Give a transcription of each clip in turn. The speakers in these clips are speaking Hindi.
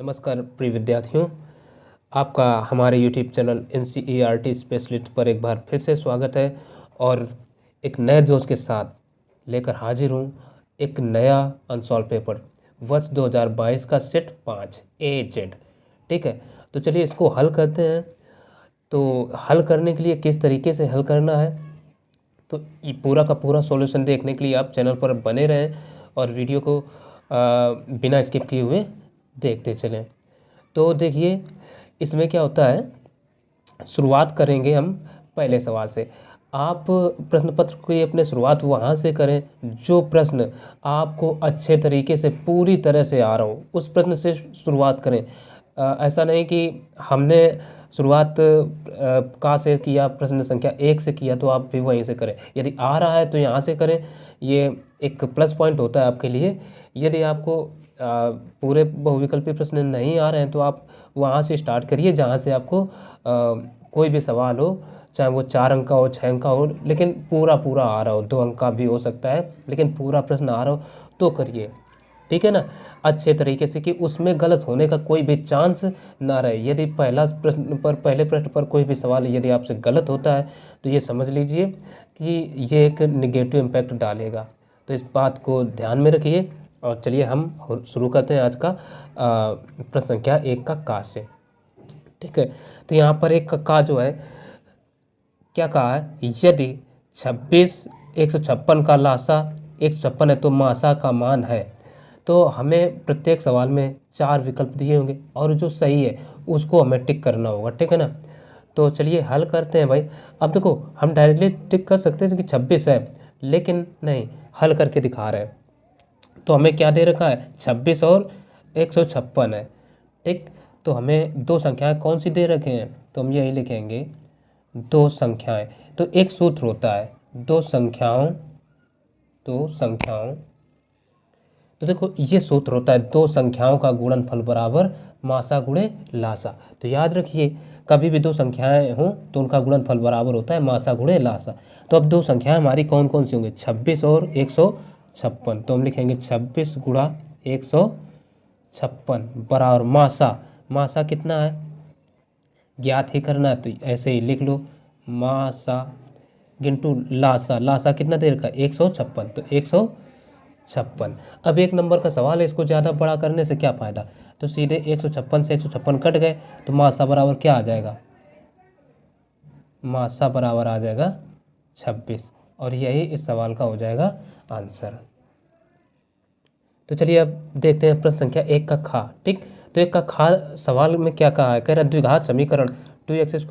नमस्कार प्रिय विद्यार्थियों, आपका हमारे YouTube चैनल NCERT स्पेशलिस्ट पर एक बार फिर से स्वागत है। और एक नए दोस्त के साथ लेकर हाजिर हूँ एक नया अनसॉल्व पेपर वर्ष 2022 का सेट 5 AZ। ठीक है, तो चलिए इसको हल करते हैं। तो हल करने के लिए किस तरीके से हल करना है, तो ये पूरा का पूरा सॉल्यूशन देखने के लिए आप चैनल पर बने रहें और वीडियो को बिना स्किप किए हुए देखते चलें। तो देखिए इसमें क्या होता है, शुरुआत करेंगे हम पहले सवाल से। आप प्रश्न पत्र की अपने शुरुआत वहाँ से करें जो प्रश्न आपको अच्छे तरीके से पूरी तरह से आ रहा हो, उस प्रश्न से शुरुआत करें। ऐसा नहीं कि हमने शुरुआत का से किया, प्रश्न संख्या 1 से किया तो आप भी वहीं से करें। यदि आ रहा है तो यहाँ से करें, ये एक प्लस पॉइंट होता है आपके लिए। यदि आपको पूरे बहुविकल्पी प्रश्न नहीं आ रहे हैं तो आप वहाँ से स्टार्ट करिए जहाँ से आपको कोई भी सवाल हो, चाहे वो 4 अंक का हो, 6 अंक का हो, लेकिन पूरा आ रहा हो। 2 अंक का भी हो सकता है, लेकिन पूरा प्रश्न आ रहा हो तो करिए। ठीक है ना, अच्छे तरीके से कि उसमें गलत होने का कोई भी चांस ना रहे। यदि पहले प्रश्न पर कोई भी सवाल यदि आपसे गलत होता है तो ये समझ लीजिए कि ये एक निगेटिव इम्पैक्ट डालेगा। तो इस बात को ध्यान में रखिए। और चलिए हम शुरू करते हैं आज का प्रश्न संख्या 1 का का से। ठीक है, तो यहाँ पर एक का जो है क्या कहा है, यदि 156 का लासा 156 है तो मासा का मान है। तो हमें प्रत्येक सवाल में 4 विकल्प दिए होंगे और जो सही है उसको हमें टिक करना होगा। ठीक है ना, तो चलिए हल करते हैं भाई। अब देखो हम डायरेक्टली टिक कर सकते हैं कि 26 है, लेकिन नहीं, हल करके दिखा रहे हैं। तो हमें क्या दे रखा है, 26 और 156 है। ठीक, तो हमें 2 संख्याएं कौन सी दे रखे हैं, तो हम यही लिखेंगे 2 संख्याएं। तो एक सूत्र होता है 2 संख्याओं तो देखो ये सूत्र होता है 2 संख्याओं का गुणनफल बराबर मासा गुणे लासा। तो याद रखिए कभी भी 2 संख्याएं हों तो उनका गुणनफल बराबर होता है मासा गुणे लासा। तो अब 2 संख्याएं हमारी कौन कौन सी होंगी, 26 और 156। तो हम लिखेंगे 26 गुणा 156 बराबर मासा कितना है ज्ञात ही करना है, तो ऐसे ही लिख लो मासा गिंटू लासा कितना दे रखा है 156, तो 156। अब 1 नंबर का सवाल है, इसको ज़्यादा बड़ा करने से क्या फ़ायदा। तो सीधे 156 से 156 कट गए तो मासा बराबर क्या आ जाएगा, मासा बराबर आ जाएगा 26। और यही इस सवाल का हो जाएगा आंसर। तो चलिए अब देखते हैं प्रश्न संख्या 1 का खा। ठीक, तो 1 का खा सवाल में क्या कहा है, कह रहा है द्विघात समीकरण 2x² -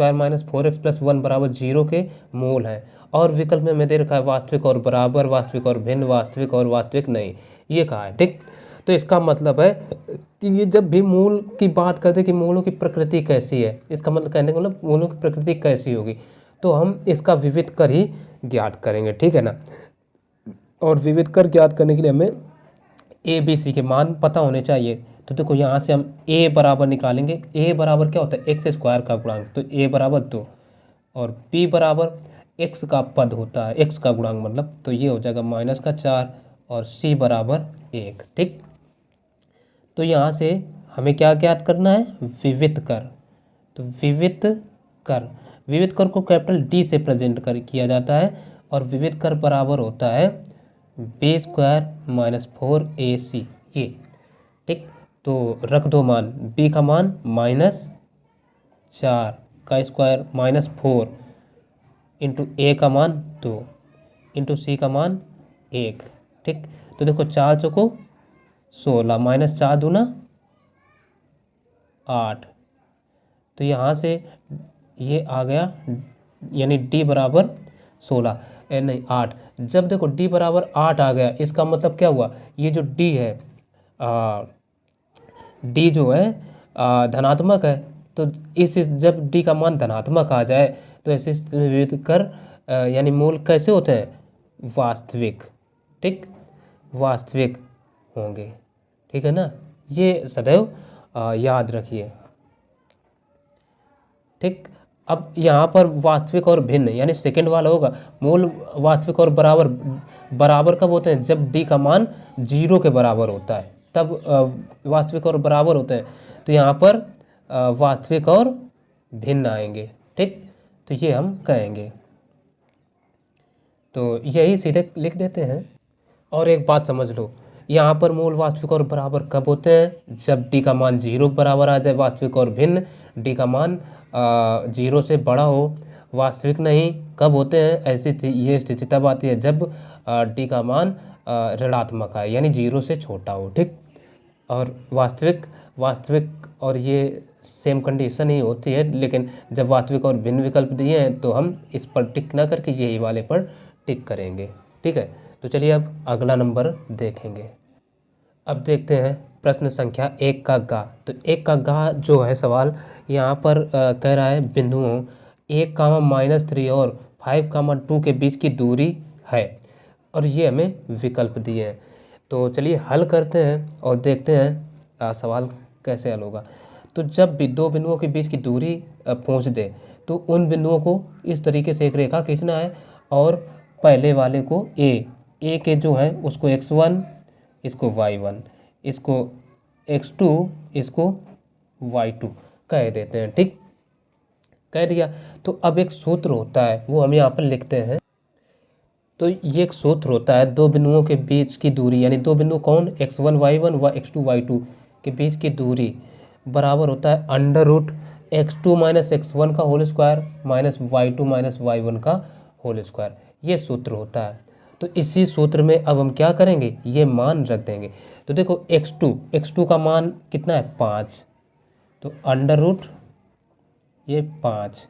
4x + 1 बराबर 0 के मूल हैं। और विकल्प में दे रखा है वास्तविक और बराबर, वास्तविक और भिन्न, वास्तविक और वास्तविक नहीं, ये कहा है। ठीक, तो इसका मतलब है कि ये जब भी मूल की बात करते हैं कि मूलों की प्रकृति कैसी है, इसका मतलब कहने का मतलब मूलों की प्रकृति कैसी होगी, तो हम इसका विविध कर ही ज्ञात करेंगे। ठीक है ना, और विविध कर ज्ञात करने के लिए हमें ABC के मान पता होने चाहिए। तो देखो यहाँ से हम A बराबर निकालेंगे। A बराबर क्या होता है, x² का गुणांक, तो A बराबर 2 और B बराबर x का पद होता है, x का गुणांक मतलब, तो ये हो जाएगा -4 और C बराबर 1। ठीक, तो यहाँ से हमें क्या ज्ञात करना है, विविध कर। तो विविध कर को कैपिटल D से प्रेजेंट किया जाता है और विविध कर बराबर होता है B² - 4AC ये। ठीक, तो रख दो मान, B का मान -4 का स्क्वायर -4 इंटू A का मान 2 इंटू C का मान 1। ठीक, तो देखो 4 चौको 16 -4 दूना 8। तो यहाँ से ये आ गया, यानी D बराबर 16 नहीं 8। जब देखो D बराबर 8 आ गया, इसका मतलब क्या हुआ, ये जो D है D जो है धनात्मक है। तो जब D का मान धनात्मक आ जाए तो ऐसे विविध कर यानी मूल कैसे होते हैं, वास्तविक। ठीक, वास्तविक होंगे। ठीक है ना, ये सदैव याद रखिए। ठीक, अब यहाँ पर वास्तविक और भिन्न यानी सेकंड वाला होगा। मूल वास्तविक और बराबर कब होते हैं, जब D का मान 0 के बराबर होता है। तब वास्तविक और बराबर होते हैं, तो यहाँ पर वास्तविक और भिन्न आएंगे। ठीक, तो ये हम कहेंगे, तो यही सीधे लिख देते हैं। और एक बात समझ लो, यहाँ पर मूल, वास्तविक और बराबर कब होते हैं? जब डी का मान 0 बराबर आ जाए, वास्तविक और भिन्न, डी का मान 0 से बड़ा हो, वास्तविक नहीं। कब होते हैं ऐसी ये स्थिति? तब आती है जब डी का मान ऋणात्मक आए, यानी 0 से छोटा हो। ठीक, और वास्तविक और ये सेम कंडीशन ही होती है, लेकिन जब वास्तविक और भिन्न विकल्प दिए हैं तो हम इस पर टिक ना करके यही वाले पर टिक करेंगे। ठीक है, तो चलिए अब अगला नंबर देखेंगे। अब देखते हैं प्रश्न संख्या 1 का गा। तो 1 का गा जो है सवाल, यहाँ पर कह रहा है बिंदुओं 1, -3 और 5, 2 के बीच की दूरी है, और ये हमें विकल्प दिए हैं। तो चलिए हल करते हैं और देखते हैं सवाल कैसे हल होगा। तो जब भी दो बिंदुओं के बीच की दूरी पहुँच दे, तो उन बिंदुओं को इस तरीके से एक रेखा खींचना है, और पहले वाले को ए के जो है उसको x1, इसको y1, इसको x2, इसको y2 कह देते हैं। ठीक, कह दिया। तो अब एक सूत्र होता है, वो हम यहाँ पर लिखते हैं। तो ये एक सूत्र होता है, दो बिंदुओं के बीच की दूरी, यानी दो बिंदु कौन, x1 y1 व x2 y2 के बीच की दूरी बराबर होता है √x2 - x1 का होल स्क्वायर -y2 - y1 का होल स्क्वायर। ये सूत्र होता है। तो इसी सूत्र में अब हम क्या करेंगे, ये मान रख देंगे। तो देखो x2 का मान कितना है, 5, तो √ ये 5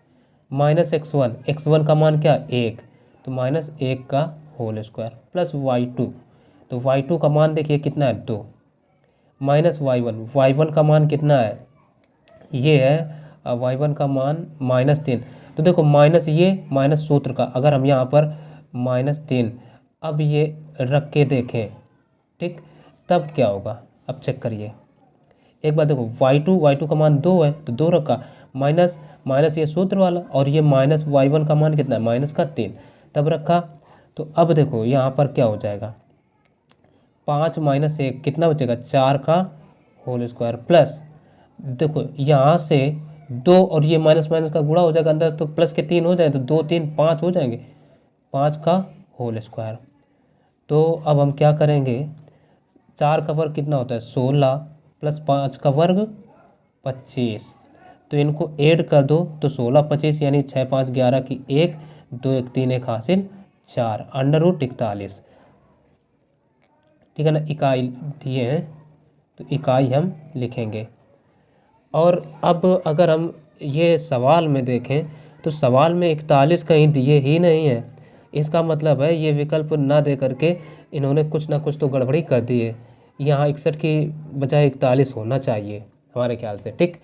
-x1 का मान क्या, 1, तो -1 का होल स्क्वायर प्लस y2, तो y2 का मान देखिए कितना है, 2, -y1 का मान कितना है, ये है y1 का मान -3। तो देखो माइनस, ये माइनस सूत्र का, अगर हम यहाँ पर -3 अब ये रख के देखें, ठीक, तब क्या होगा, अब चेक करिए एक बार। देखो y2 का मान 2 है, तो 2 रखा, माइनस ये सूत्र वाला, और ये -y1 का मान कितना है, -3, तब रखा। तो अब देखो यहाँ पर क्या हो जाएगा, 5 - 1 कितना बचेगा, 4 का होल स्क्वायर प्लस, देखो यहाँ से 2 और ये माइनस का गुणा हो जाएगा अंदर, तो प्लस के 3 हो जाए, तो 2 3 5 हो जाएंगे, 5 का होल स्क्वायर। तो अब हम क्या करेंगे, 4 का वर्ग कितना होता है, 16 प्लस 5 का वर्ग 25, तो इनको ऐड कर दो, तो 16 25 यानी 6 5 11 की 1, 2 1 3 1 हासिल 4, √41। ठीक है ना, इकाई दिए हैं तो इकाई हम लिखेंगे। और अब अगर हम ये सवाल में देखें, तो सवाल में 41 कहीं दिए ही नहीं है। इसका मतलब है ये विकल्प ना दे करके इन्होंने कुछ ना कुछ तो गड़बड़ी कर दी है। यहाँ 61 की बजाय 41 होना चाहिए हमारे ख्याल से। ठीक,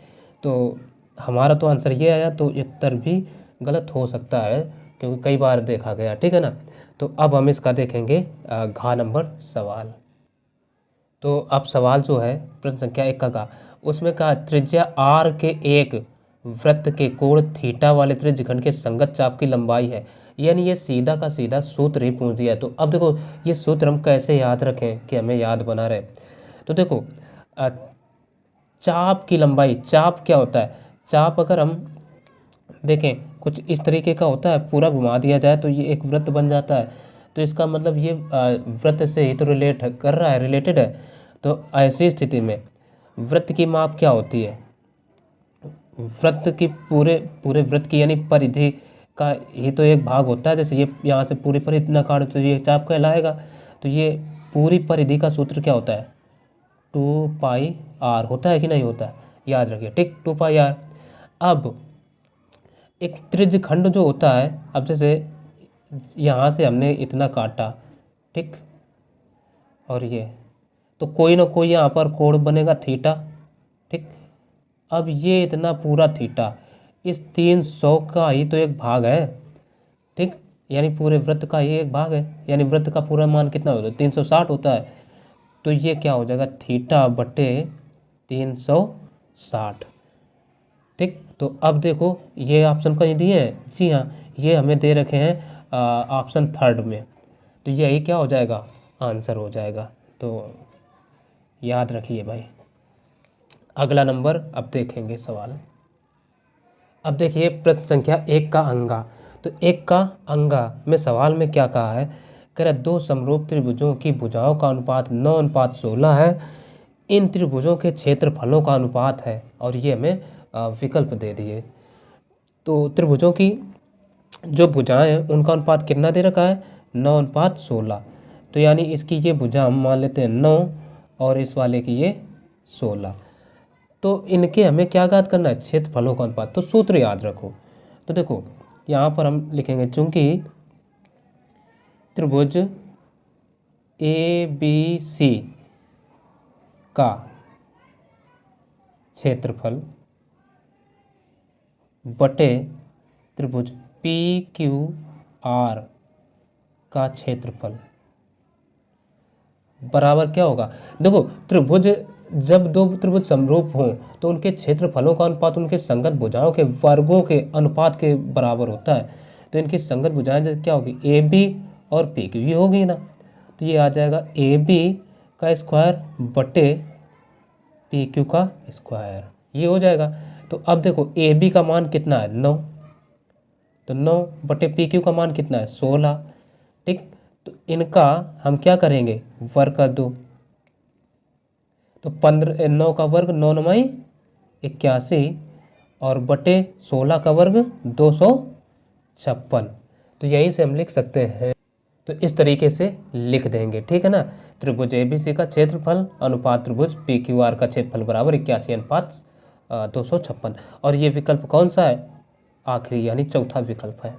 तो हमारा तो आंसर ये आया, तो उत्तर भी गलत हो सकता है क्योंकि कई बार देखा गया। ठीक है ना, तो अब हम इसका देखेंगे घ नंबर सवाल। तो अब सवाल जो है प्रश्न संख्या 1 का, उसमें कहा त्रिज्या r के एक वृत्त के कोण थीटा वाले त्रिज्यखंड के संगत चाप की लंबाई है। यानी ये सीधा का सीधा सूत्र ही पूछ दिया है। तो अब देखो ये सूत्र हम कैसे याद रखें कि हमें याद बना रहे। तो देखो चाप की लंबाई, चाप क्या होता है, चाप अगर हम देखें कुछ इस तरीके का होता है, पूरा घुमा दिया जाए तो ये एक वृत्त बन जाता है। तो इसका मतलब ये वृत्त से ही तो रिलेट कर रहा है, रिलेटेड है। तो ऐसी स्थिति में वृत्त की माप क्या होती है, वृत्त की पूरे वृत्त की यानी परिधि का ही तो एक भाग होता है। जैसे ये यहाँ से पूरी परिधि ना काटो तो ये चाप कहलाएगा। तो ये पूरी परिधि का सूत्र क्या होता है, 2πr होता है कि नहीं होता है, याद रखिए। ठीक, 2πr। अब एक त्रिज्यखंड जो होता है, अब जैसे यहाँ से हमने इतना काटा, ठीक, और ये तो कोई ना कोई यहाँ पर कोण बनेगा थीटा। ठीक, अब ये इतना पूरा थीटा इस 300 का ही तो एक भाग है। ठीक, यानी पूरे वृत्त का ही एक भाग है, यानी वृत्त का पूरा मान कितना होता है, 360 होता है। तो ये क्या हो जाएगा, थीटा बटे 360। ठीक, तो अब देखो ये ऑप्शन कहीं दिए हैं, जी हाँ ये हमें दे रखे हैं ऑप्शन 3 में। तो यही क्या हो जाएगा, आंसर हो जाएगा। तो याद रखिए भाई। अगला नंबर अब देखेंगे सवाल। अब देखिए प्रश्न संख्या 1 का अंगा। तो 1 का अंगा में सवाल में क्या कहा है, कह रहा दो समरूप त्रिभुजों की भुजाओं का अनुपात 9:16 है। इन त्रिभुजों के क्षेत्रफलों का अनुपात है, और ये हमें विकल्प दे दिए। तो त्रिभुजों की जो भुजाएं हैं उनका अनुपात कितना दे रखा है, 9:16। तो यानी इसकी ये भुजा हम मान लेते हैं 9 और इस वाले की ये 16। तो इनके हमें क्या ज्ञात करना है, क्षेत्रफलों का अनुपात। तो सूत्र याद रखो। तो देखो यहाँ पर हम लिखेंगे, चूंकि त्रिभुज ABC का क्षेत्रफल बटे त्रिभुज PQR का क्षेत्रफल बराबर क्या होगा। देखो त्रिभुज, जब दो त्रिभुज समरूप हों तो उनके क्षेत्रफलों का अनुपात उनके संगत भुजाओं के वर्गों के अनुपात के बराबर होता है। तो इनकी संगत भुजाएं जैसे क्या होगी, AB और PQ, ये होगी ना। तो ये आ जाएगा AB का स्क्वायर बटे PQ का स्क्वायर, ये हो जाएगा। तो अब देखो AB का मान कितना है, 9, तो 9 बटे PQ का मान कितना है, 16। ठीक, तो इनका हम क्या करेंगे, वर्ग कर दो। तो 9 का वर्ग 9 9 81 और बटे 16 का वर्ग 256। तो यहीं से हम लिख सकते हैं। तो इस तरीके से लिख देंगे, ठीक है ना। त्रिभुज ABC का क्षेत्रफल अनुपात त्रिभुज PQR का क्षेत्रफल बराबर 81:256। और ये विकल्प कौन सा है, आखिरी यानी चौथा विकल्प है।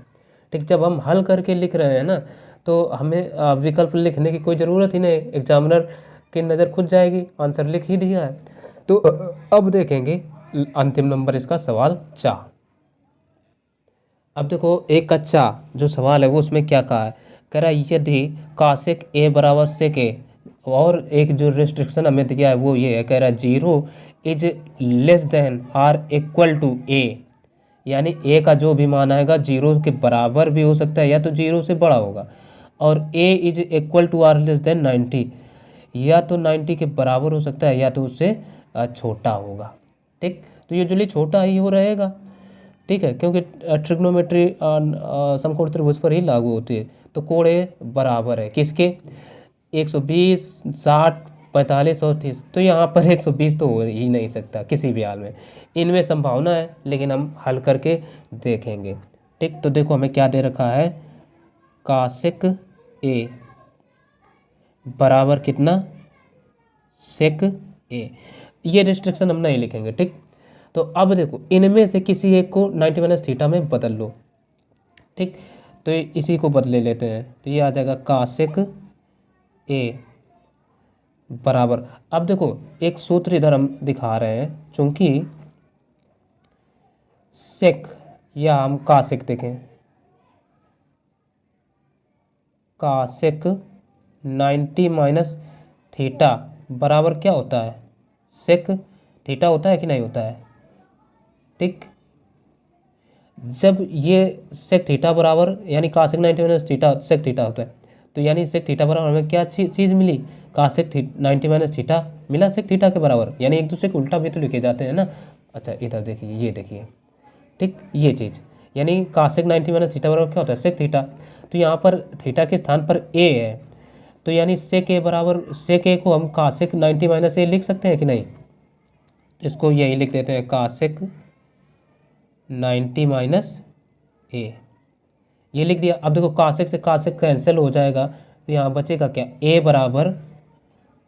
ठीक, जब हम हल करके लिख रहे हैं ना तो हमें विकल्प लिखने की कोई ज़रूरत ही नहीं, एग्जामिनर की नज़र खुद जाएगी, आंसर लिख ही दिया है। तो अब देखेंगे अंतिम नंबर इसका सवाल 4। अब देखो 1 का 4 जो सवाल है वो उसमें क्या कहा है, कह रहा है यदि cosec A बराबर sec A, और एक जो रिस्ट्रिक्शन हमें दिया है वो ये है, कह रहा है 0 is less than or equal to A, यानी A का जो भी मान आएगा 0 के बराबर भी हो सकता है या तो 0 से बड़ा होगा, और A is equal to or less than 90, या तो 90 के बराबर हो सकता है या तो उससे छोटा होगा। ठीक, तो ये जो छोटा ही हो रहेगा, ठीक है, क्योंकि ट्रिग्नोमेट्री समकोण त्रिभुज पर ही लागू होती है। तो कोण A बराबर है किसके, 120, 60, 45 और 30। तो यहाँ पर 120 तो हो ही नहीं सकता किसी भी हाल में, इनमें संभावना है, लेकिन हम हल करके देखेंगे। ठीक, तो देखो हमें क्या दे रखा है, cosec A बराबर कितना, sec A। ये रिस्ट्रिक्शन हम नहीं लिखेंगे। ठीक, तो अब देखो इनमें से किसी एक को 90 - में बदल लो। ठीक, तो इसी को बदले लेते हैं, तो ये आ जाएगा cosec A बराबर, अब देखो एक सूत्र इधर हम दिखा रहे हैं, चूंकि sec या हम cosec देखें, cosec 90 - बराबर क्या होता है, sec थीटा होता है कि नहीं होता है। ठीक, जब ये sec थीटा बराबर यानी cosec 90 - sec थीटा होता है, तो यानी sec थीटा बराबर हमें क्या चीज़ मिली, cosec 90 - मिला sec थीटा के बराबर, यानी एक दूसरे को उल्टा भी तो लिखे जाते हैं ना। अच्छा इधर देखिए, ये देखिए, ठीक, ये चीज़ यानी cosec 90 - बराबर क्या होता है, sec थीटा। तो यहाँ पर थीटा के स्थान पर A है, तो यानी sec A बराबर, sec A को हम cosec 90 - A लिख सकते हैं कि नहीं। इसको यही लिख देते हैं cosec 90 - A, ये लिख दिया। अब देखो cosec से cosec कैंसिल हो जाएगा, तो यहाँ बचेगा क्या, A बराबर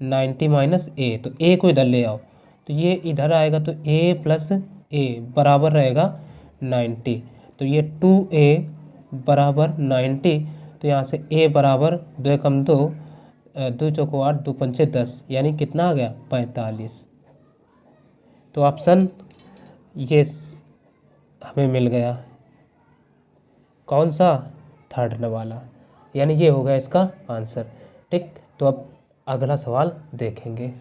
90 - A। तो A को इधर ले आओ, तो ये इधर आएगा, तो A + A बराबर रहेगा 90। तो ये 2A बराबर 90, तो यहाँ से A बराबर 2 × 2, 2 × 4 8, 2 × 5 10, यानी कितना आ गया, 45। तो ऑप्शन ये हमें मिल गया, कौन सा, थर्ड वाला, यानी ये होगा इसका आंसर। ठीक, तो अब अगला सवाल देखेंगे।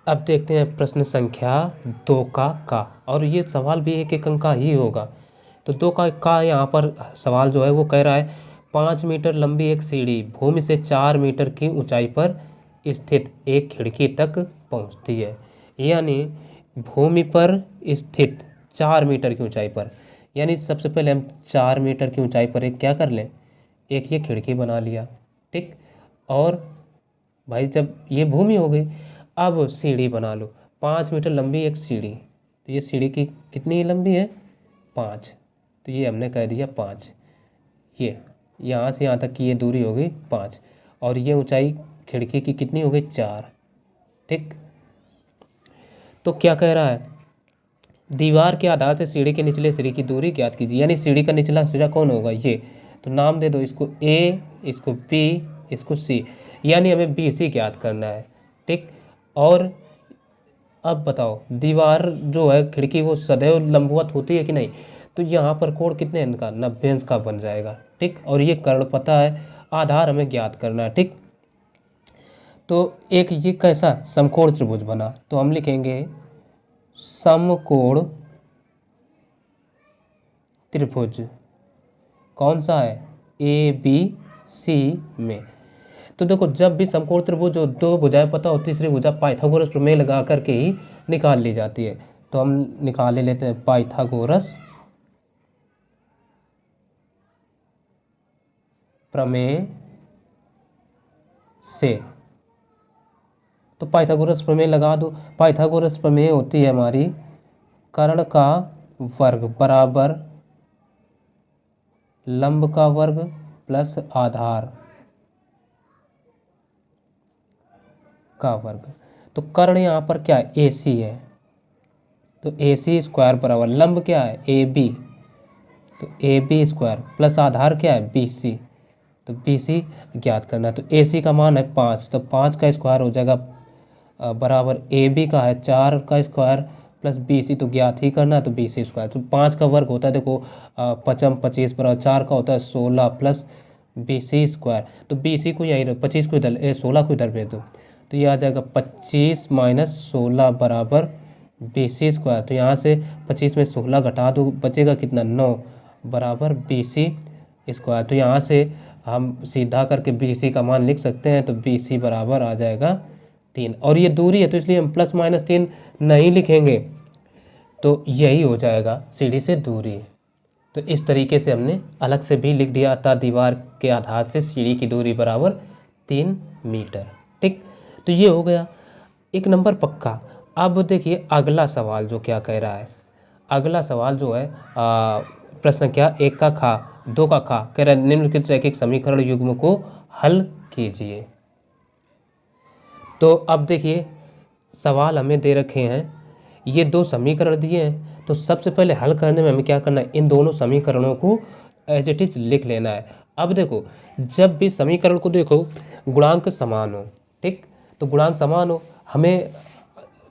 अब देखते हैं प्रश्न संख्या 2 का, और ये सवाल भी एक अंक का ही होगा। तो 2 का यहाँ पर सवाल जो है वो कह रहा है 5 मीटर लंबी एक सीढ़ी भूमि से 4 मीटर की ऊंचाई पर स्थित एक खिड़की तक पहुंचती है। यानी भूमि पर स्थित 4 मीटर की ऊंचाई पर, यानी सबसे पहले हम 4 मीटर की ऊंचाई पर एक क्या कर लें, एक ये खिड़की बना लिया। ठीक, और भाई जब ये भूमि हो गई, अब सीढ़ी बना लो। 5 मीटर लंबी एक सीढ़ी, तो ये सीढ़ी की कितनी लंबी है, 5, तो ये हमने कह दिया 5। ये यहाँ से यहाँ तक की ये दूरी हो गई 5, और ये ऊंचाई खिड़की की कितनी हो गई, 4। ठीक, तो क्या कह रहा है, दीवार के आधार से सीढ़ी के निचले सिरे की दूरी ज्ञात कीजिए। यानी सीढ़ी का निचला सिरा कौन होगा, ये, तो नाम दे दो इसको ए, इसको बी, इसको सी, यानी हमें बी सी ज्ञात करना है। ठीक, और अब बताओ दीवार जो है खिड़की वो सदैव लंबवत होती है कि नहीं, तो यहाँ पर कोण कितने अंश का, 90 अंश का बन जाएगा। ठीक, और ये कर्ण पता है, आधार हमें ज्ञात करना है। ठीक, तो एक ये कैसा समकोण त्रिभुज बना, तो हम लिखेंगे समकोण त्रिभुज कौन सा है, ए बी सी में। तो देखो जब भी समकोण त्रिभुज जो दो भुजाएं पता हो, तीसरी भुजा पाइथागोरस प्रमेय लगा करके ही निकाल ली जाती है। तो हम निकाल लेते हैं पाइथागोरस प्रमेय से। तो पाइथागोरस प्रमेय लगा दो। पाइथागोरस प्रमेय होती है हमारी कर्ण का वर्ग बराबर लंब का वर्ग प्लस आधार का वर्ग। तो कर्ण यहाँ पर क्या है, ए सी है, तो ए सी स्क्वायर बराबर लंब क्या है, ए बी, तो ए बी स्क्वायर प्लस आधार क्या है, बी सी, तो बी सी ज्ञात करना है। तो ए सी का मान है 5, तो 5 का स्क्वायर हो जाएगा बराबर ए बी का है 4 का स्क्वायर प्लस बी सी, तो ज्ञात ही करना है, तो बी सी स्क्वायर। तो 5 का वर्ग होता है देखो 5 25 बराबर 4 का होता है 16 प्लस बी सी स्क्वायर, तो बी सी को यहीं 25 को इधर 16 को इधर भेज दो, तो ये आ जाएगा 25 माइनस 16 बराबर बी सी स्क्वायर। तो यहाँ से 25 में 16 घटा दो, बचेगा कितना, 9 बराबर बी सी स्क्वायर। तो यहाँ से हम सीधा करके बी सी का मान लिख सकते हैं, तो बी सी बराबर आ जाएगा 3, और ये दूरी है तो इसलिए हम प्लस माइनस 3 नहीं लिखेंगे, तो यही हो जाएगा सीढ़ी से दूरी। तो इस तरीके से हमने अलग से भी लिख दिया, अतः दीवार के आधार से सीढ़ी की दूरी बराबर 3 मीटर। ठीक, तो ये हो गया एक नंबर पक्का। अब देखिए अगला सवाल जो क्या कह रहा है, अगला सवाल जो है प्रश्न क्या, 1 का खा 2 का खा, कह रहा है निम्नलिखित रैखिक समीकरण युग्म को हल कीजिए। तो अब देखिए सवाल हमें दे रखे हैं, ये 2 समीकरण दिए हैं, तो सबसे पहले हल करने में हमें क्या करना है, इन दोनों समीकरणों को एज इट इज लिख लेना है। अब देखो जब भी समीकरण को देखो गुणांक समान हो, ठीक, तो गुणांक समान हो, हमें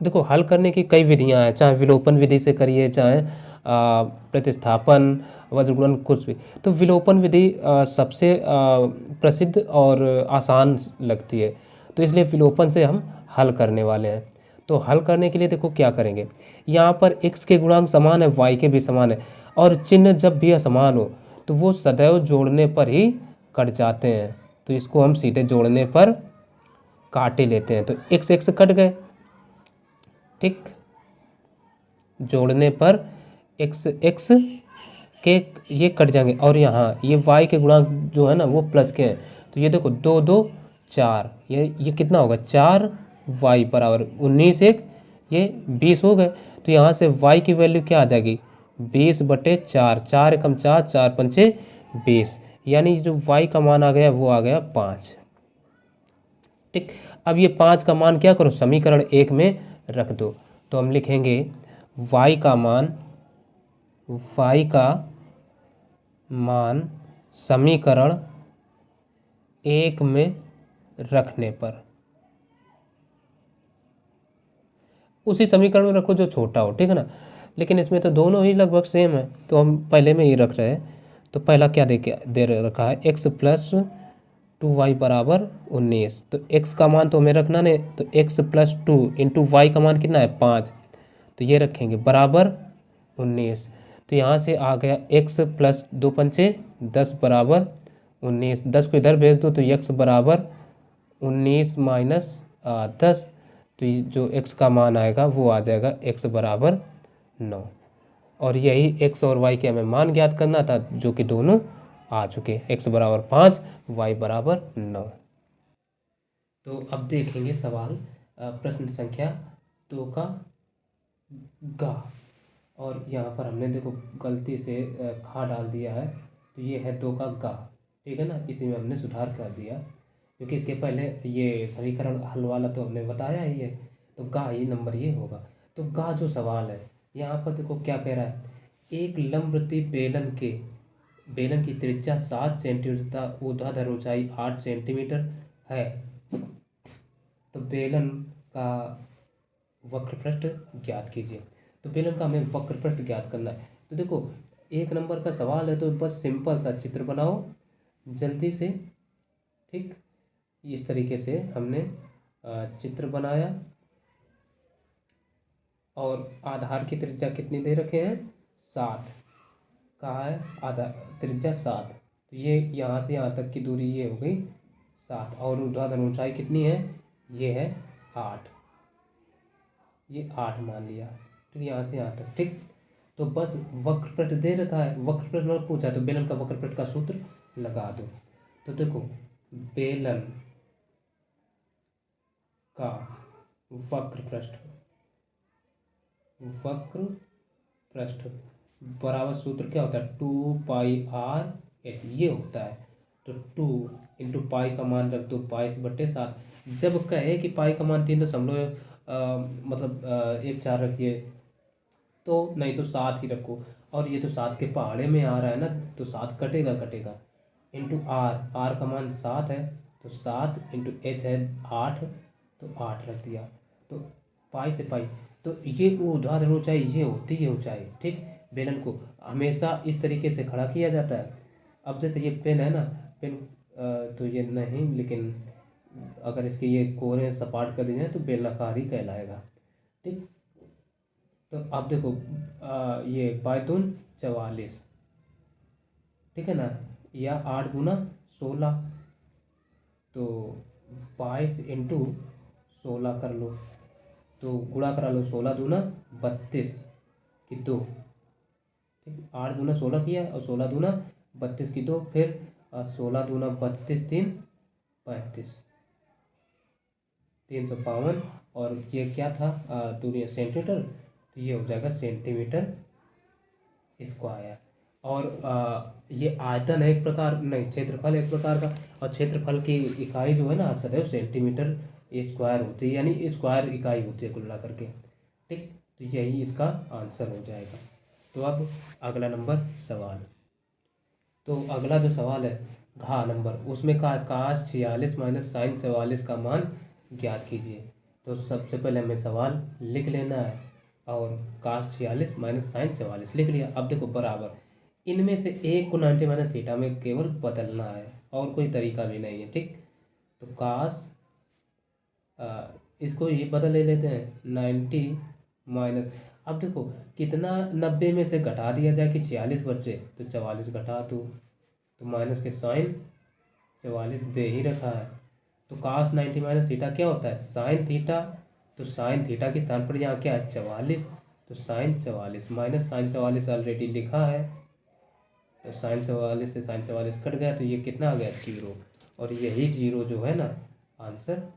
देखो हल करने की कई विधियां हैं, चाहे विलोपन विधि से करिए, चाहे प्रतिस्थापन, वज्रगुणन, कुछ भी। तो विलोपन विधि सबसे प्रसिद्ध और आसान लगती है, तो इसलिए विलोपन से हम हल करने वाले हैं। तो हल करने के लिए देखो क्या करेंगे, यहाँ पर x के गुणांक समान है, y के भी समान है, और चिन्ह जब भी असमान हो तो वो सदैव जोड़ने पर ही कट जाते हैं, तो इसको हम सीधे जोड़ने पर काटे लेते हैं। तो x x कट गए, ठीक, जोड़ने पर x x के ये कट जाएंगे, और यहाँ ये y के गुणांक जो है ना वो प्लस के हैं, तो ये देखो 2 2 4, ये कितना होगा, 4y बराबर 19 1 ये 20 हो गए। तो यहाँ से y की वैल्यू क्या आ जाएगी, 20/4, 4 एकम 4, 4 पंचे 20, यानी जो y का मान आ गया वो आ गया 5। ठीक, अब ये 5 का मान क्या करो, समीकरण 1 में रख दो। तो हम लिखेंगे y का मान समीकरण 1 में रखने पर, उसी समीकरण में रखो जो छोटा हो, ठीक है ना, लेकिन इसमें तो दोनों ही लगभग सेम है, तो हम पहले में ही रख रहे हैं। तो पहला क्या दे रखा है, x प्लस 2y बराबर 19, तो x का मान तो हमें रखना नहीं, तो x प्लस 2 इंटू वाई का मान कितना है 5, तो ये रखेंगे बराबर 19। तो यहाँ से आ गया x प्लस 2 पंचे 10 बराबर 19, 10 को इधर भेज दो तो x बराबर 19 माइनस 10, तो ये जो x का मान आएगा वो आ जाएगा x बराबर 9। और यही x और y के हमें मान ज्ञात करना था, जो कि दोनों आ चुके, x बराबर 5, y बराबर 9। तो अब देखेंगे सवाल प्रश्न संख्या 2 का गा। और यहाँ पर हमने देखो गलती से खा डाल दिया है, तो ये है 2 का गा, ठीक है ना। इसी में हमने सुधार कर दिया, क्योंकि इसके पहले ये समीकरण हल वाला तो हमने बताया ही है, तो गा ये नंबर ये होगा। तो गा जो सवाल है यहाँ पर देखो क्या कह रहा है, एक लंबवृत्तीय बेलन की त्रिज्या 7 सेंटीमीटर तथा ऊर्ध्वाधर ऊंचाई 8 सेंटीमीटर है, तो बेलन का वक्रपृष्ठ ज्ञात कीजिए। तो बेलन का हमें वक्रपृष्ठ ज्ञात करना है। तो देखो 1 नंबर का सवाल है, तो बस सिंपल सा चित्र बनाओ जल्दी से, ठीक। इस तरीके से हमने चित्र बनाया, और आधार की त्रिज्या कितनी दे रखे हैं, 7, कहा है आधार त्रिज्या 7, तो ये यहाँ से यहाँ तक की दूरी ये हो गई 7, और ऊर्ध्वाधर ऊंचाई कितनी है, ये है 8, ये 8 मान लिया, ठीक, यहाँ से यहाँ तक, ठीक। तो बस वक्रपृष्ठ दे रखा है, वक्रपृष्ठ मतलब पूछा, तो बेलन का वक्रपृष्ठ का सूत्र लगा दो। तो देखो बेलन का वक्रपृष्ठ बराबर सूत्र क्या होता है, 2πr/h ये होता है। तो 2 इंटू पाई का मान रख दो, पाई/7। जब कहे कि पाई का मान 3 मतलब 1/4 रखिए, तो नहीं तो 7 ही रखो, और ये तो 7 के पहाड़े में आ रहा है ना, तो 7 कटेगा इंटू आर का मान 7 है, तो 7 इंटू h है 8, तो 8 रख दिया। तो पाई से पाई, तो ये ऊर्ध्वाधर ऊंचाई ये होती है ऊंचाई, ठीक। बेलन को हमेशा इस तरीके से खड़ा किया जाता है। अब जैसे ये पेन है ना, पेन तो ये नहीं, लेकिन अगर इसके ये कोने सपाट कर दिए जाए तो बेलनाकार ही कहलाएगा, ठीक। तो अब देखो ये 5×2 = 44, ठीक है ना, या 8×16, तो 22 इंटू 16 कर लो, तो गुणा करा लो, 16×2 = 32 ठीक, 8×16 किया, और 16×2 = फिर 16×2 = 3 35, 352, और ये क्या था दूरी सेंटीमीटर, तो ये हो जाएगा सेंटीमीटर स्क्वायर। और ये आयतन है एक प्रकार, नहीं क्षेत्रफल एक प्रकार का, और क्षेत्रफल की इकाई जो है ना सदैव सेंटीमीटर स्क्वायर होती है, यानी स्क्वायर इकाई होती है कुल मिला करके, ठीक। तो यही इसका आंसर हो जाएगा। तो अब अगला नंबर सवाल, तो अगला जो सवाल है घा नंबर, उसमें कहा cos 46 माइनस sin 44 का मान ज्ञात कीजिए। तो सबसे पहले हमें सवाल लिख लेना है, और cos 46 माइनस sin 44 लिख लिया। अब देखो बराबर इनमें से एक को 90 माइनस थीटा में केवल बदलना है, और कोई तरीका भी नहीं है, ठीक। तो cos इसको ये बदल ले लेते हैं 90 माइनस, अब देखो कितना 90 में से घटा दिया जाए कि 46 बचे, तो 44 घटा दो, तो माइनस के साइन 44 दे ही रखा है। तो cos 90 माइनस थीटा क्या होता है, साइन थीटा, तो साइन थीटा के स्थान पर यहाँ क्या है 44, तो साइन 44 माइनस साइन 44 ऑलरेडी लिखा है, तो साइन 44 से साइन 44 कट गया, तो ये कितना आ गया 0, और यही 0 जो है ना आंसर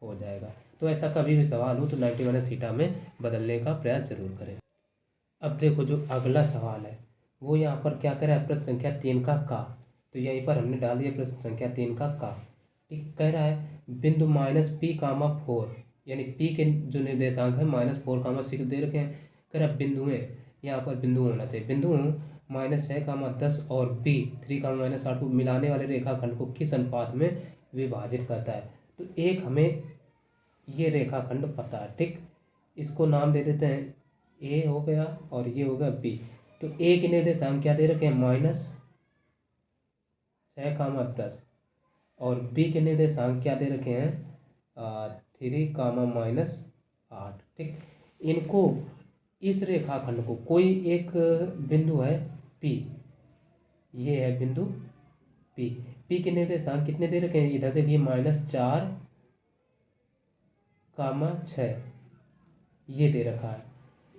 हो जाएगा। तो ऐसा कभी भी सवाल हो तो 90 माइनस थीटा में बदलने का प्रयास जरूर करें। अब देखो जो अगला सवाल है वो यहाँ पर क्या कह रहा है, प्रश्न संख्या 3 का का, तो यहीं पर हमने डाल दिया प्रश्न संख्या 3 का, ठीक। कह रहा है बिंदु -P, 4, यानी P के जो निर्देशांक है -4, 6 दे रखे हैं। कह रहा है बिंदुएं, यहाँ पर बिंदु होना चाहिए, बिंदु -6, 10 और B 3, -8 को मिलाने वाले रेखाखंड को किस अनुपात में विभाजित करता है। तो एक हमें ये रेखाखंड पता है, ठीक। इसको नाम दे देते हैं ए हो गया, और ये होगा बी। तो ए के निर्देशांक क्या दे रखे हैं -6, 10, और बी के निर्देशांक क्या दे रखे हैं 3, -8, ठीक। इनको इस रेखाखंड को कोई एक बिंदु है पी, ये है बिंदु पी, पी के निर्देशांक कितने दे रखे हैं, इधर देखिए -4, कामा 6 ये दे रखा है।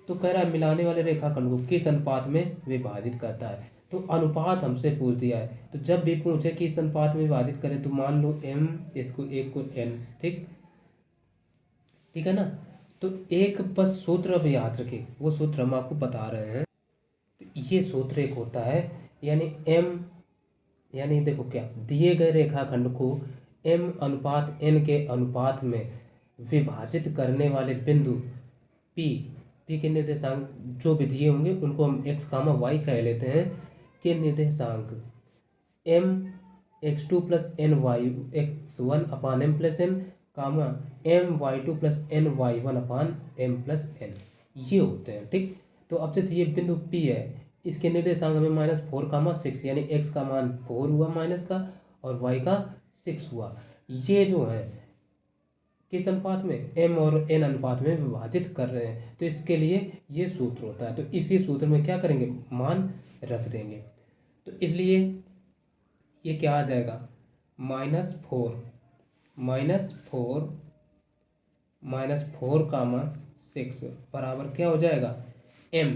तो कह रहा है मिलाने वाले रेखाखंड को किस अनुपात में विभाजित करता है। तो अनुपात हमसे पूछ दिया है, तो जब भी पूछे किस अनुपात में विभाजित करें तो मान लो m, इसको एक को n, ठीक ठीक है ना। तो एक बस सूत्र अब याद रखिए, वो सूत्र हम आपको बता रहे हैं। तो ये सूत्र एक होता है, यानी m, यानी देखो क्या दिए गए रेखाखंड को m अनुपात n के अनुपात में विभाजित करने वाले बिंदु p के निर्देशांक जो भी दिए होंगे उनको हम x, y कह लेते हैं के निर्देशांक m x2 plus n y x1 upon m plus n comma m y2 plus n y1 upon m plus n ये होते हैं, ठीक। तो अब जैसे ये बिंदु P है, इसके निर्देशांक हमें -4, 6 यानी x का मान 4 हुआ माइनस का और y का 6 हुआ। ये जो है किस अनुपात में, m और n अनुपात में विभाजित कर रहे हैं, तो इसके लिए ये सूत्र होता है। तो इसी सूत्र में क्या करेंगे, मान रख देंगे। तो इसलिए ये क्या आ जाएगा, -4 कामा 6 बराबर क्या हो जाएगा, m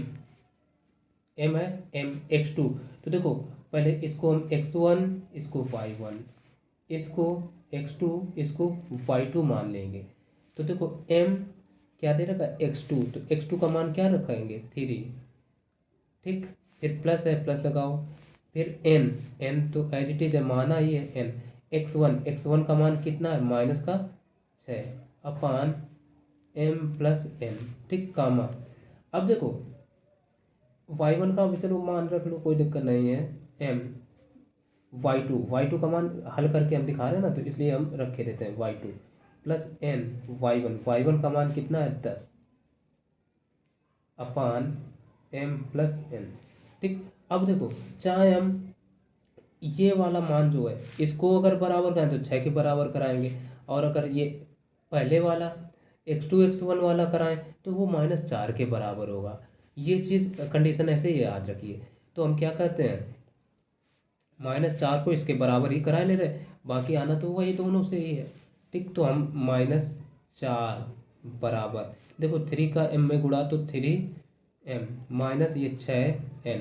है m x2। तो देखो पहले इसको हम x1, इसको y1, इसको x2, इसको y2 मान लेंगे। तो देखो m क्या दे रखा है, x2, तो x2 का मान क्या रखेंगे 3, ठीक। फिर प्लस है, प्लस लगाओ, फिर n तो एज इट इज है, माना ही है n, x1 का मान कितना है माइनस का 6 अपान m प्लस n, ठीक कामा। अब देखो y1 का भी चलो मान रख लो, कोई दिक्कत नहीं है, m y2 का मान हल करके हम दिखा रहे हैं ना, तो इसलिए हम रखे देते हैं y2 प्लस n y1 का मान कितना है 10 अपान m प्लस n, ठीक। अब देखो चाहे हम ये वाला मान जो है इसको अगर बराबर करें तो 6 के बराबर कराएंगे, और अगर ये पहले वाला x2 x1 वाला कराएं तो वो -4 के बराबर होगा। ये चीज़ कंडीशन ऐसे ही याद रखिए। तो हम क्या कहते हैं, -4 को इसके बराबर ही करा ले रहे, बाकी आना तो वही दोनों से ही है, ठीक। तो हम -4 बराबर देखो 3 का m में गुणा तो 3m माइनस ये 6n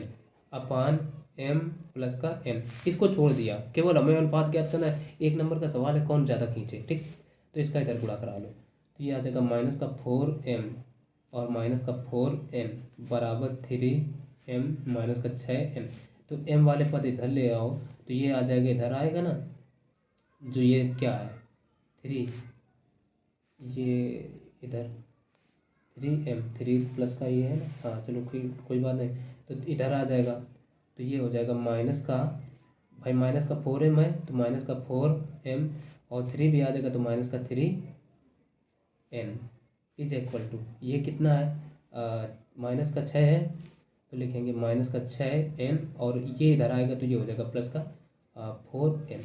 अपान m प्लस का n, इसको छोड़ दिया, केवल हमें अनुपात ज्ञात करना है। एक नंबर का सवाल है, कौन ज़्यादा खींचे, ठीक। तो इसका इधर गुणा करा लो, तो ये आ जाएगा -4m और -4n बराबर 3m माइनस का 6n। तो m वाले पद इधर ले आओ, तो ये आ जाएगा, इधर आएगा ना, जो ये क्या है 3, ये इधर 3m 3 प्लस का ये है ना, हाँ चलो कोई बात नहीं, तो इधर आ जाएगा। तो ये हो जाएगा माइनस का, भाई माइनस का 4m है तो माइनस का 4m और 3 भी आ जाएगा तो माइनस का 3n इज इक्वल टू, ये कितना है माइनस का 6 है तो लिखेंगे माइनस का 6n और ये इधर आएगा तो ये हो जाएगा प्लस का 4n।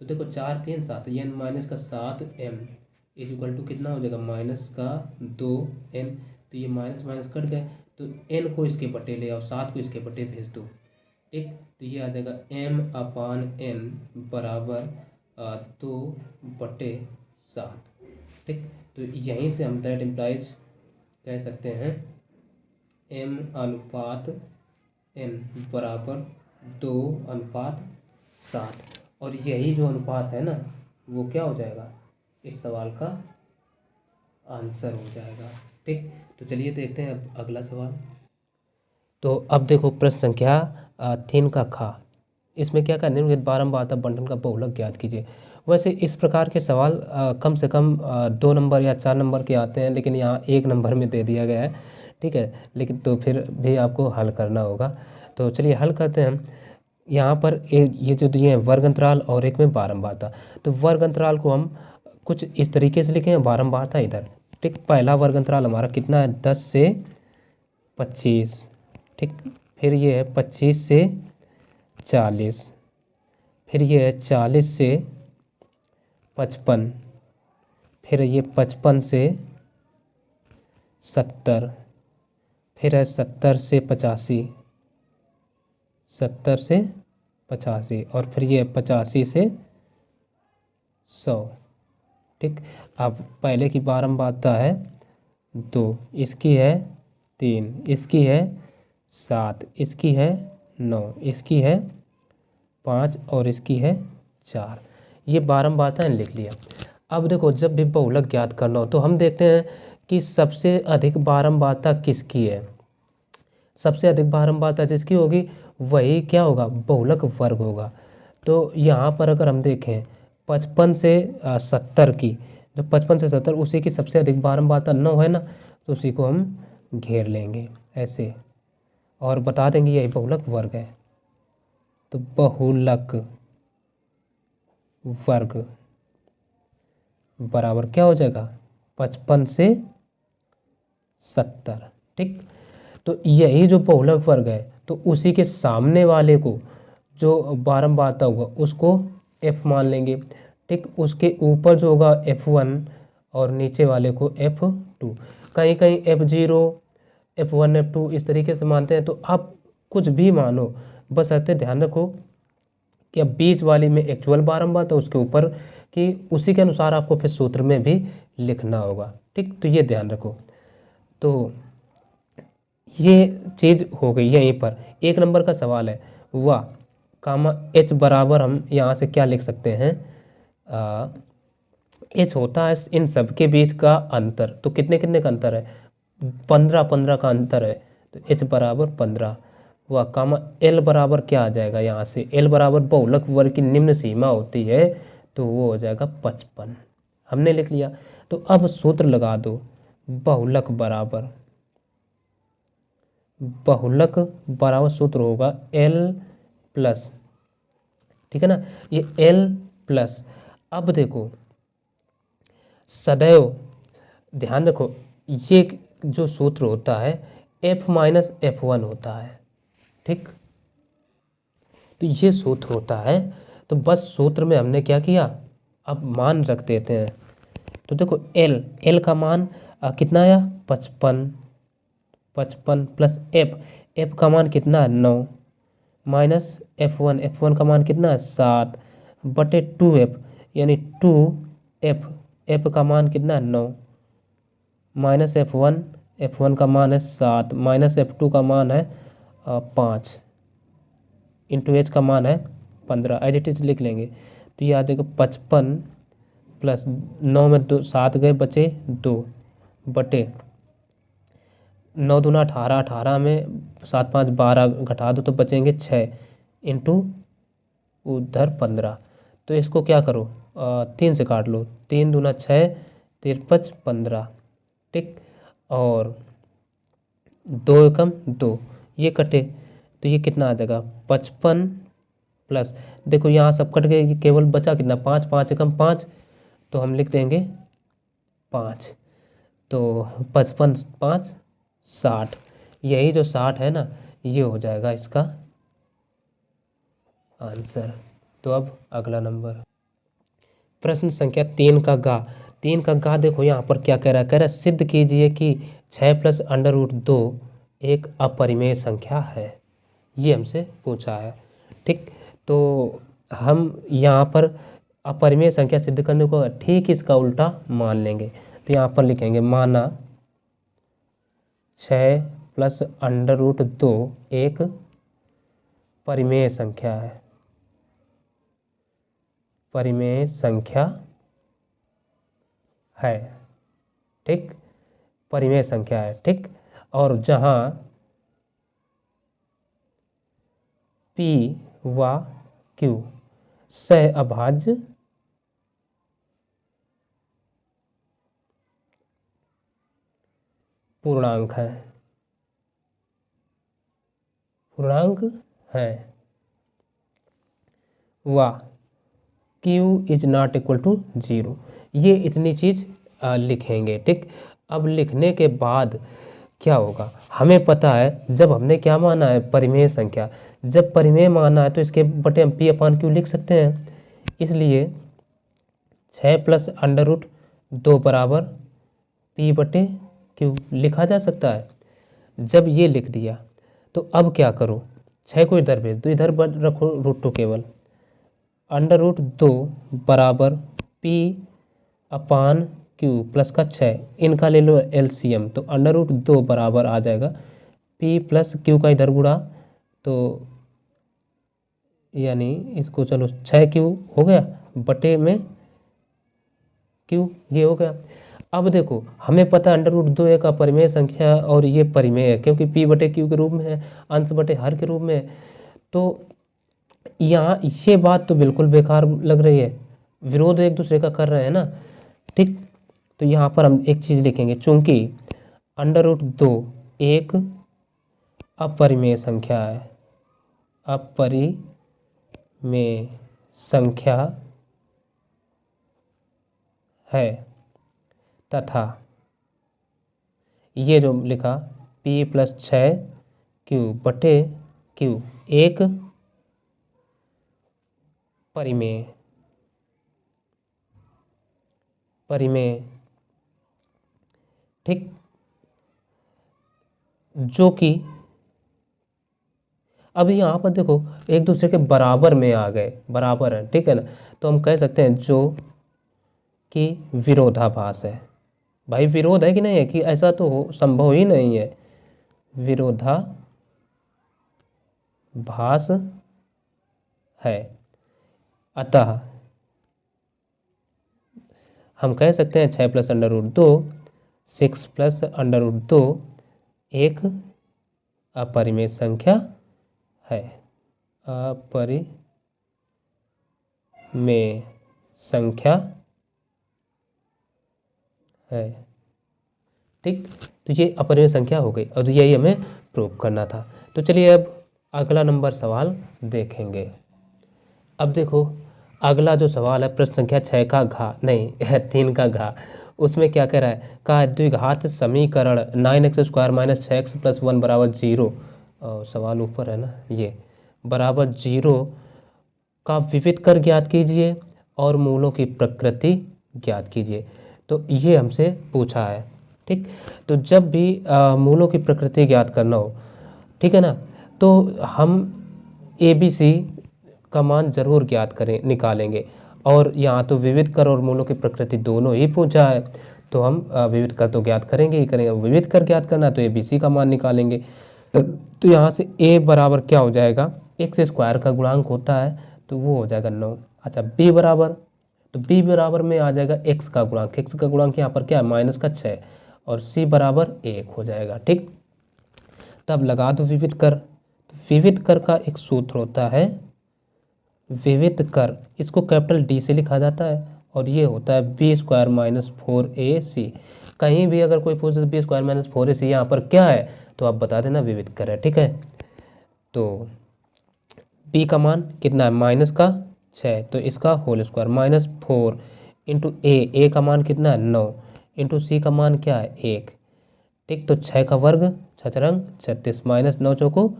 तो देखो 4 3 7, ये माइनस का 7m इज इक्वल टू कितना हो जाएगा माइनस का 2n। तो ये माइनस माइनस कट गए, तो n को इसके बटे ले आओ, 7 को इसके बटे भेज दो, ठीक। तो ये आ जाएगा m अपान n बराबर 2/7, ठीक। तो यहीं से हम दैट इम्प्लाइज कह सकते हैं m अनुपात n बराबर 2/7, और यही जो अनुपात है ना वो क्या हो जाएगा, इस सवाल का आंसर हो जाएगा, ठीक। तो चलिए देखते हैं अब अगला सवाल। तो अब देखो प्रश्न संख्या 3 का खा, इसमें क्या करना है, बारंबारता बंटन का बहुलक ज्ञात कीजिए। वैसे इस प्रकार के सवाल कम से कम 2 नंबर या 4 नंबर के आते हैं, लेकिन यहाँ 1 नंबर में दे दिया गया है, ठीक है। लेकिन तो फिर भी आपको हल करना होगा। तो चलिए हल करते हैं हम। यहाँ पर ये जो दिए हैं वर्ग अंतराल और एक में बारंबारता, तो वर्ग अंतराल को हम कुछ इस तरीके से लिखे हैं, बारंबारता इधर, ठीक। पहला वर्ग अंतराल हमारा कितना है 10 से 25, ठीक। फिर ये है 25 से 40, फिर ये है 40 से 55, फिर ये 55 से 70, फिर है 70 से 85, 70 से 85 और फिर ये 85 से 100, ठीक। अब पहले की बारंबारता है 2, इसकी है 3, इसकी है 7, इसकी है 9, इसकी है 5 और इसकी है 4। ये बारंबारताएं लिख लिया। अब देखो जब भी बहुलक ज्ञात करना हो तो हम देखते हैं कि सबसे अधिक बारंबारता किसकी है। सबसे अधिक बारंबारता जिसकी होगी वही क्या होगा, बहुलक वर्ग होगा। तो यहाँ पर अगर हम देखें 55 से 70 की, जो 55 से 70 उसी की सबसे अधिक बारंबारता 9 है ना, तो उसी को हम घेर लेंगे ऐसे और बता देंगे यही बहुलक वर्ग है। तो बहुलक वर्ग बराबर क्या हो जाएगा, 55 से 70। ठीक। तो यही जो बहुलक वर्ग है तो उसी के सामने वाले को जो बारंबारता होगा उसको f मान लेंगे। ठीक। उसके ऊपर जो होगा f1 और नीचे वाले को f2। कहीं कहीं f0, f1, f2 इस तरीके से मानते हैं। तो आप कुछ भी मानो, बस ऐसे ध्यान रखो कि अब बीच वाली में एक्चुअल बारंबारता उसके ऊपर कि उसी के अनुसार आपको फिर सूत्र में भी लिखना होगा। ठीक। तो ये ध्यान रखो। तो ये चीज़ हो गई। यहीं पर 1 नंबर का सवाल है वाह कामा h बराबर हम यहाँ से क्या लिख सकते हैं, h होता है इन सब के बीच का अंतर। तो कितने कितने का अंतर है, 15 का अंतर है। तो h बराबर 15 हुआ, कामा l बराबर क्या आ जाएगा, यहाँ से l बराबर बहुलक वर्ग की निम्न सीमा होती है तो वो हो जाएगा 55। हमने लिख लिया। तो अब सूत्र लगा दो, बहुलक बराबर सूत्र होगा l प्लस, ठीक है ना, ये l प्लस। अब देखो सदैव ध्यान रखो ये जो सूत्र होता है f माइनस f1 होता है। ठीक। तो ये सूत्र होता है। तो बस सूत्र में हमने क्या किया, अब मान रख देते हैं। तो देखो l का मान कितना आया, 55 प्लस f का मान कितना है 9 माइनस f1 का मान कितना है 7 बटे 2f यानी 2f का मान कितना है 9 माइनस f1 का मान है 7 माइनस f2 का मान है 5 इंटू h का मान है 15। एज इट इज लिख लेंगे। तो ये आ जाएगा 55 प्लस 9 में 2 7 गए बचे 2 बटे 9 दूना 18, 18 में 7 5 12 घटा दो तो बचेंगे 6 इंटू उधर 15। तो इसको क्या करो 3 से काट लो, 3 दूना 6 53 15। ठीक। और 2 एकम 2 ये कटे तो ये कितना आ जाएगा 55 प्लस, देखो यहाँ सब कट गए, ये केवल बचा कितना 5, 5 एकम 5 तो हम लिख देंगे 5। तो 55 5 60, यही जो 60 है ना ये हो जाएगा इसका आंसर। तो अब अगला नंबर, प्रश्न संख्या 3 का गा। 3 का गा देखो यहाँ पर क्या कह रहा है, कह रहा है सिद्ध कीजिए कि 6 प्लस अंडर रूट 2 एक अपरिमेय संख्या है। ये हमसे पूछा है। ठीक। तो हम यहाँ पर अपरिमेय संख्या सिद्ध करने को ठीक इसका उल्टा मान लेंगे। तो यहाँ पर लिखेंगे माना 6 प्लस अंडर रूट 2 एक परिमेय संख्या है, परिमेय संख्या है। ठीक। परिमेय संख्या है। ठीक। और जहाँ P व Q सहअभाज्य पूर्णांक है, व Q is not equal to 0। ये इतनी चीज़ लिखेंगे। ठीक। अब लिखने के बाद क्या होगा, हमें पता है जब हमने क्या माना है परिमेय संख्या, जब परिमेय माना है तो इसके बटे हम P अपान Q लिख सकते हैं। इसलिए 6 प्लस अंडर रूट 2 बराबर P बटे Q लिखा जा सकता है। जब ये लिख दिया तो अब क्या करो, 6 को इधर भेज दो, इधर रखो रूट 2 केवल, अंडर रूट 2 बराबर P अपान क्यू प्लस का 6, इनका ले लो एलसीएम, तो √2 बराबर आ जाएगा p प्लस क्यू का इधर गुणा, तो यानी इसको चलो 6q हो गया बटे में q, ये हो गया। अब देखो हमें पता है √2 एक अपरिमेय संख्या और ये परिमेय है क्योंकि p बटे q के रूप में है, अंश बटे हर के रूप में है। तो यहाँ ये बात तो बिल्कुल बेकार लग रही है, विरोध एक दूसरे का कर रहे हैं ना, ठीक। तो यहाँ पर हम एक चीज़ लिखेंगे, चूंकि √2 एक अपरिमेय संख्या है, अपरिमेय संख्या है, तथा ये जो लिखा p प्लस 6q बटे q एक परिमेय, ठीक, जो कि अब यहाँ पर देखो एक दूसरे के बराबर में आ गए, बराबर है, ठीक है ना, तो हम कह सकते हैं जो कि विरोधाभास है। भाई विरोध है कि नहीं है, कि ऐसा तो हो संभव ही नहीं है, विरोधाभास है। अतः हम कह सकते हैं 6 प्लस √2 6 प्लस √2 एक अपरिमेय संख्या है, अपरिमेय संख्या है, ठीक। तो ये अपरिमेय संख्या हो गई और यही हमें प्रूव करना था। तो चलिए अब अगला नंबर सवाल देखेंगे। अब देखो अगला जो सवाल है प्रश्न संख्या 6 का घा नहीं 3 का घा, उसमें क्या कह रहा है, का द्विघात समीकरण 9x² - 6x + 1 बराबर 0, सवाल ऊपर है ना, ये बराबर 0 का विविध कर ज्ञात कीजिए और मूलों की प्रकृति ज्ञात कीजिए। तो ये हमसे पूछा है, ठीक। तो जब भी मूलों की प्रकृति ज्ञात करना हो, ठीक है ना, तो हम ABC का मान जरूर ज्ञात करें, निकालेंगे। और यहाँ तो विविध कर और मूलों की प्रकृति दोनों ही पूछा है, तो हम विविध कर तो ज्ञात करेंगे ही करेंगे। विविध कर ज्ञात करना तो ABC का मान निकालेंगे। तो यहाँ से A बराबर क्या हो जाएगा, x² का गुणांक होता है तो वो हो जाएगा 9। अच्छा B बराबर, तो B बराबर में आ जाएगा x का गुणांक, x का गुणांक यहाँ पर क्या है -6, और C बराबर 1 हो जाएगा, ठीक। तब लगा दो विविध कर। तो विविध कर का एक सूत्र होता है विविध कर, इसको कैपिटल D से लिखा जाता है और ये होता है B² - 4AC। कहीं भी अगर कोई पूछे तो B² - 4AC यहाँ पर क्या है तो आप बता देना विविध कर है, ठीक है। तो B का मान कितना है -6, तो इसका होल स्क्वायर -4 इंटू A का मान कितना है 9 इंटू C का मान क्या है 1, ठीक। तो 6 का वर्ग 6 रंग 36 -9 चौको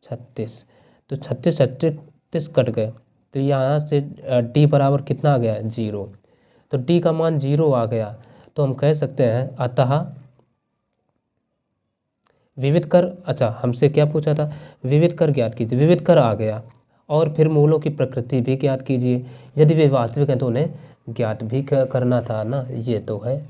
36, तो 36 36 कट गए, तो यहाँ से D बराबर कितना आ गया 0। तो D का मान 0 आ गया, तो हम कह सकते हैं अतः विविध कर, अच्छा हमसे क्या पूछा था, विविध कर ज्ञात कीजिए, विविध कर आ गया, और फिर मूलों की प्रकृति भी ज्ञात कीजिए। यदि वे वास्तविक हैं तो उन्हें ज्ञात भी करना था ना, ये तो है।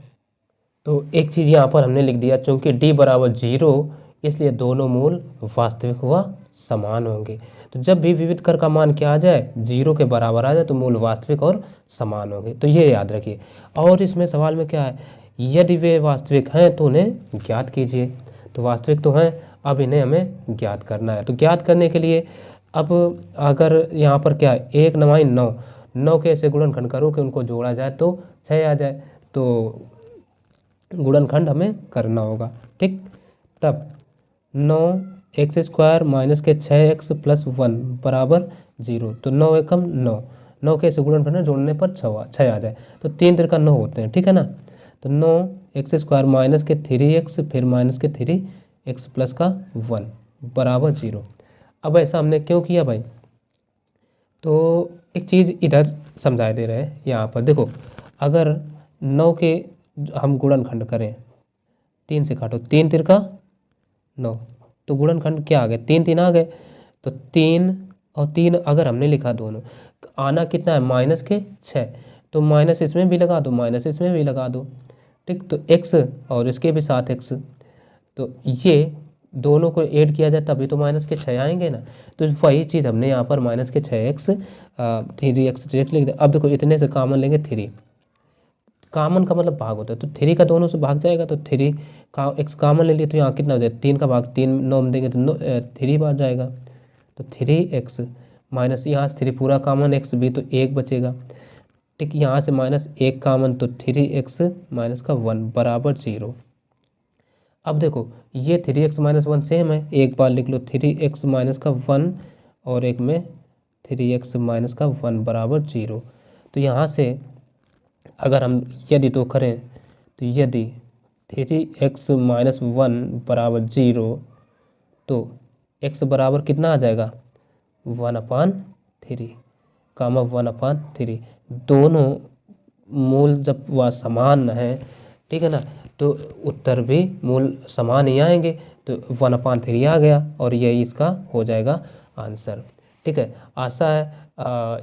तो एक चीज़ यहाँ पर हमने लिख दिया, चूँकि D बराबर 0 इसलिए दोनों मूल वास्तविक व समान होंगे। तो जब भी विविध कर का मान क्या आ जाए 0 के बराबर आ जाए तो मूल वास्तविक और समान होंगे, तो ये याद रखिए। और इसमें सवाल में क्या है, यदि वे वास्तविक हैं तो उन्हें ज्ञात कीजिए। तो वास्तविक तो हैं, अब इन्हें हमें ज्ञात करना है। तो ज्ञात करने के लिए अब अगर यहाँ पर क्या है 1 9 9, 9 के ऐसे गुणनखंड करो कि उनको जोड़ा जाए तो 6 आ जाए, तो गुणनखंड हमें करना होगा, ठीक। तब 9x² - के 6x + 1 बराबर 0, तो 9 एकम 9, 9 के ऐसे गुणनखंड जोड़ने पर 6 आ जाए, तो 3 3 9 होते हैं, ठीक है ना। तो 9x² - के 3x फिर -के 3x + का 1 बराबर 0। अब ऐसा हमने क्यों किया भाई, तो एक चीज़ इधर समझा दे रहे हैं। यहाँ पर देखो अगर 9 के हम गुणनखंड करें, 3 से काटो, 3 3 का 9, तो गुणनखंड क्या आ गए 3 3 आ गए, तो 3 और 3 अगर हमने लिखा दोनों, आना कितना है -के 6, तो माइनस इसमें भी लगा दो, माइनस इसमें भी लगा दो, ठीक। तो x और इसके भी साथ x, तो ये दोनों को ऐड किया जाए तभी तो माइनस के 6 आएंगे ना। तो वही चीज़ हमने यहाँ पर माइनस के 6x 3x डायरेक्ट लिख दिया। अब देखो इतने से कॉमन लेंगे 3, कॉमन का मतलब भाग होता है, तो 3 का दोनों से भाग जाएगा, तो 3 का x कॉमन ले लिया तो यहाँ कितना हो जाएगा, 3 का भाग 3 9 में देंगे तो 3 बार जाएगा, तो 3x माइनस यहाँ से 3 पूरा कॉमन, x भी तो 1 बचेगा, ठीक। यहाँ से माइनस 1 कॉमन, तो 3x माइनस का 1 बराबर 0। अब देखो ये 3x माइनस 1 सेम है, एक बार लिख लो 3x माइनस का 1 और एक में 3x माइनस का 1 बराबर 0। तो यहाँ से अगर हम यदि तो करें तो यदि 3x माइनस 1 बराबर 0 तो x बराबर कितना आ जाएगा 1/3 कामा 1/3। दोनों मूल जब वह समान है, ठीक है ना, तो उत्तर भी मूल समान ही आएंगे, तो 1/3 आ गया और यही इसका हो जाएगा आंसर, ठीक है। आशा है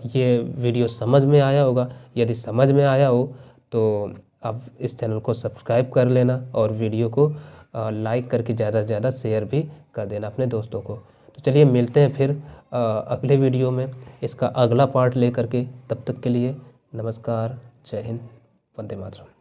ये वीडियो समझ में आया होगा। यदि समझ में आया हो तो आप इस चैनल को सब्सक्राइब कर लेना और वीडियो को लाइक करके ज़्यादा से ज़्यादा शेयर भी कर देना अपने दोस्तों को। तो चलिए मिलते हैं फिर अगले वीडियो में इसका अगला पार्ट लेकर के। तब तक के लिए नमस्कार, जय हिंद, वंदे मातरम।